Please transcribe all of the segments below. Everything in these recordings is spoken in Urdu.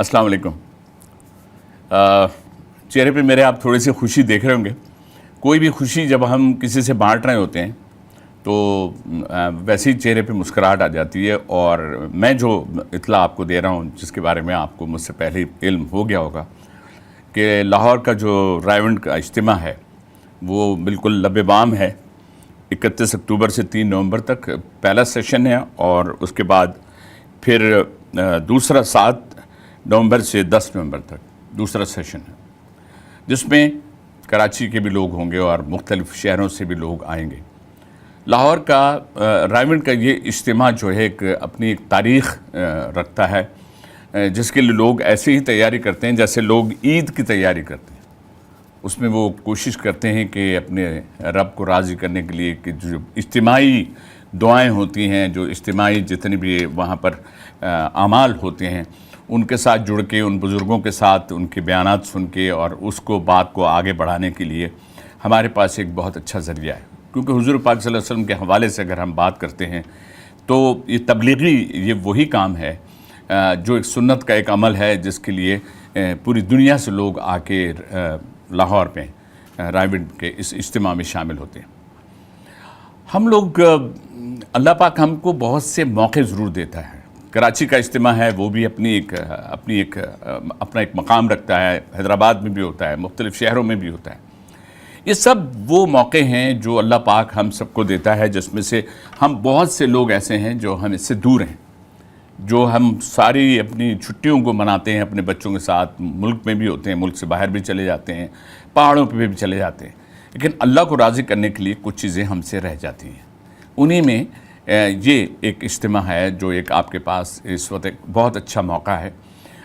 السلام علیکم۔ چہرے پہ میرے آپ تھوڑی سی خوشی دیکھ رہے ہوں گے۔ کوئی بھی خوشی جب ہم کسی سے بانٹ رہے ہوتے ہیں تو ویسے ہی چہرے پہ مسکراہٹ آ جاتی ہے، اور میں جو اطلاع آپ کو دے رہا ہوں، جس کے بارے میں آپ کو مجھ سے پہلے علم ہو گیا ہوگا، کہ لاہور کا جو رائے ونڈ کا اجتماع ہے وہ بالکل لب بام ہے۔ 31 اکتوبر سے 3 نومبر تک پہلا سیشن ہے، اور اس کے بعد پھر دوسرا 7 نومبر سے 10 نومبر تک دوسرا سیشن ہے، جس میں کراچی کے بھی لوگ ہوں گے اور مختلف شہروں سے بھی لوگ آئیں گے۔ لاہور کا رائے ونڈ کا یہ اجتماع جو ہے اپنی ایک تاریخ رکھتا ہے، جس کے لیے لوگ ایسے ہی تیاری کرتے ہیں جیسے لوگ عید کی تیاری کرتے ہیں۔ اس میں وہ کوشش کرتے ہیں کہ اپنے رب کو راضی کرنے کے لیے کہ جو اجتماعی دعائیں ہوتی ہیں، جو اجتماعی جتنے بھی وہاں پر اعمال ہوتے ہیں، ان کے ساتھ جڑ کے، ان بزرگوں کے ساتھ ان کے بیانات سن کے، اور اس کو بات کو آگے بڑھانے کے لیے ہمارے پاس ایک بہت اچھا ذریعہ ہے۔ کیونکہ حضور پاک صلی اللہ علیہ وسلم کے حوالے سے اگر ہم بات کرتے ہیں تو یہ تبلیغی یہ وہی کام ہے جو ایک سنت کا ایک عمل ہے، جس کے لیے پوری دنیا سے لوگ آ کے لاہور میں رائے ونڈ کے اس اجتماع میں شامل ہوتے ہیں۔ ہم لوگ اللہ پاک ہم کو بہت سے موقع ضرور دیتا ہے۔ کراچی کا اجتماع ہے، وہ بھی اپنا ایک مقام رکھتا ہے، حیدرآباد میں بھی ہوتا ہے، مختلف شہروں میں بھی ہوتا ہے۔ یہ سب وہ موقع ہیں جو اللہ پاک ہم سب کو دیتا ہے، جس میں سے ہم بہت سے لوگ ایسے ہیں جو ہم اس سے دور ہیں، جو ہم ساری اپنی چھٹیوں کو مناتے ہیں اپنے بچوں کے ساتھ، ملک میں بھی ہوتے ہیں، ملک سے باہر بھی چلے جاتے ہیں، پہاڑوں پہ بھی چلے جاتے ہیں، لیکن اللہ کو راضی کرنے کے لیے کچھ چیزیں ہم سے رہ جاتی ہیں۔ انہی میں یہ ایک اجتماع ہے جو ایک آپ کے پاس اس وقت ایک بہت اچھا موقع ہے۔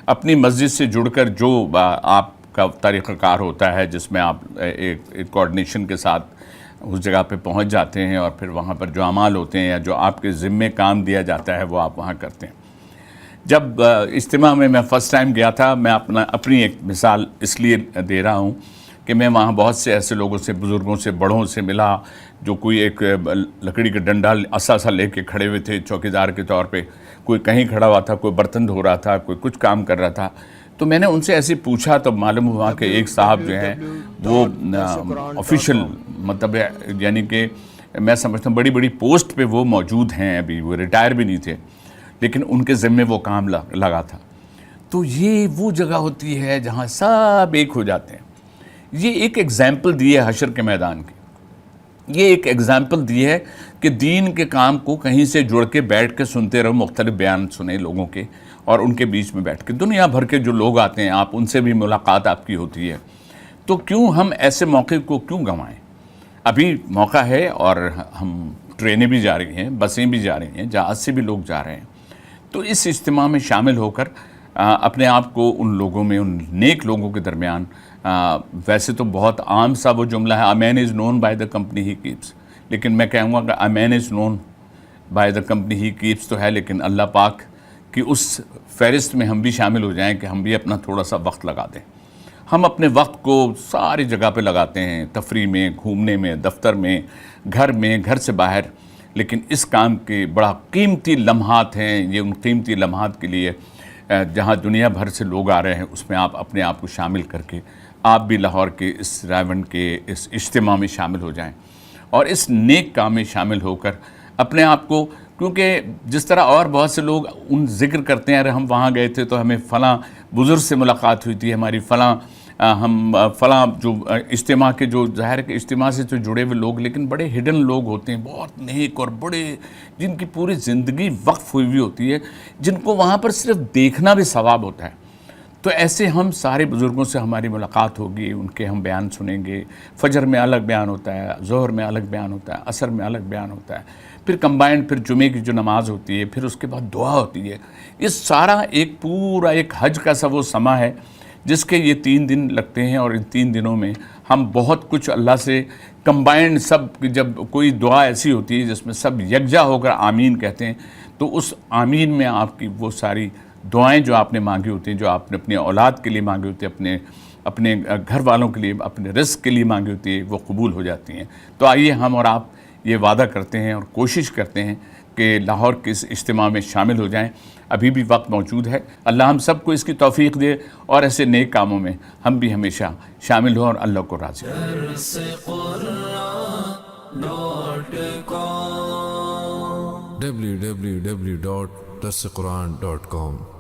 اپنی مسجد سے جڑ کر جو آپ کا طریقہ کار ہوتا ہے، جس میں آپ ایک کوارڈینیشن کے ساتھ اس جگہ پہ پہنچ جاتے ہیں، اور پھر وہاں پر جو اعمال ہوتے ہیں یا جو آپ کے ذمے کام دیا جاتا ہے وہ آپ وہاں کرتے ہیں۔ جب اجتماع میں فرسٹ ٹائم گیا تھا، میں اپنی ایک مثال اس لیے دے رہا ہوں کہ میں وہاں بہت سے ایسے لوگوں سے، بزرگوں سے، بڑوں سے ملا، جو کوئی ایک لکڑی کا ڈنڈا اساسا لے کے کھڑے ہوئے تھے چوکیدار کے طور پہ، کوئی کہیں کھڑا ہوا تھا، کوئی برتن دھو رہا تھا، کوئی کچھ کام کر رہا تھا۔ تو میں نے ان سے ایسے پوچھا تو معلوم ہوا کہ ایک صاحب جو ہیں وہ آفیشیل، مطلب یعنی کہ میں سمجھتا ہوں بڑی بڑی پوسٹ پہ وہ موجود ہیں، ابھی وہ ریٹائر بھی نہیں تھے، لیکن ان کے ذمے وہ کام لگا تھا۔ تو یہ وہ جگہ ہوتی ہے جہاں سب ایک ہو جاتے ہیں۔ یہ ایک ایگزامپل دی ہے حشر کے میدان کی، یہ ایک ایگزامپل دی ہے کہ دین کے کام کو کہیں سے جڑ کے بیٹھ کے سنتے رہو، مختلف بیان سنیں لوگوں کے، اور ان کے بیچ میں بیٹھ کے دنیا بھر کے جو لوگ آتے ہیں، آپ ان سے بھی ملاقات آپ کی ہوتی ہے۔ تو کیوں ہم ایسے موقع کو کیوں گنوائیں؟ ابھی موقع ہے، اور ہم ٹرینیں بھی جا رہی ہیں، بسیں بھی جا رہی ہیں، جہاز سے بھی لوگ جا رہے ہیں۔ تو اس اجتماع میں شامل ہو کر اپنے آپ کو ان لوگوں میں، ان نیک لوگوں کے درمیان، ویسے تو بہت عام سا وہ جملہ ہے، "A man is known by the company he keeps"، لیکن میں کہوں گا کہ "A man is known by the company he keeps" تو ہے، لیکن اللہ پاک کی اس فہرست میں ہم بھی شامل ہو جائیں کہ ہم بھی اپنا تھوڑا سا وقت لگا دیں۔ ہم اپنے وقت کو ساری جگہ پہ لگاتے ہیں، تفریح میں، گھومنے میں، دفتر میں، گھر سے باہر، لیکن اس کام کے بڑا قیمتی لمحات ہیں۔ یہ ان قیمتی لمحات کے لیے جہاں دنیا بھر سے لوگ آ رہے ہیں، اس میں آپ اپنے آپ کو شامل کر کے آپ بھی لاہور کے اس رائے ونڈ کے اس اجتماع میں شامل ہو جائیں، اور اس نیک کام میں شامل ہو کر اپنے آپ کو، کیونکہ جس طرح اور بہت سے لوگ ان ذکر کرتے ہیں، ارے ہم وہاں گئے تھے تو ہمیں فلاں بزرگ سے ملاقات ہوئی تھی، ہماری فلاں جو اجتماع کے، جو ظاہر کے اجتماع سے تو جڑے ہوئے لوگ، لیکن بڑے ہڈن لوگ ہوتے ہیں، بہت نیک اور بڑے، جن کی پوری زندگی وقف ہوئی ہوئی ہوتی ہے، جن کو وہاں پر صرف دیکھنا بھی ثواب ہوتا ہے۔ تو ایسے ہم سارے بزرگوں سے ہماری ملاقات ہوگی، ان کے ہم بیان سنیں گے۔ فجر میں الگ بیان ہوتا ہے، ظہر میں الگ بیان ہوتا ہے، عصر میں الگ بیان ہوتا ہے، پھر کمبائنڈ، پھر جمعے کی جو نماز ہوتی ہے، پھر اس کے بعد دعا ہوتی ہے۔ یہ سارا ایک پورا ایک حج کا سا وہ سما ہے، جس کے یہ 3 دن لگتے ہیں، اور ان 3 دنوں میں ہم بہت کچھ اللہ سے کمبائنڈ، سب جب کوئی دعا ایسی ہوتی ہے جس میں سب یکجا ہو کر آمین کہتے ہیں، تو اس آمین میں آپ کی وہ ساری دعائیں جو آپ نے مانگی ہوتی ہیں، جو آپ نے اپنی اولاد کے لیے مانگی ہوتی ہیں، اپنے گھر والوں کے لیے، اپنے رزق کے لیے مانگی ہوتی ہے، وہ قبول ہو جاتی ہیں۔ تو آئیے ہم اور آپ یہ وعدہ کرتے ہیں اور کوشش کرتے ہیں کہ لاہور کے اس اجتماع میں شامل ہو جائیں. ابھی بھی وقت موجود ہے. اللہ ہم سب کو اس کی توفیق دے اور ایسے نیک کاموں میں ہم بھی ہمیشہ شامل ہوں اور اللہ کو راضی www.darsequran.com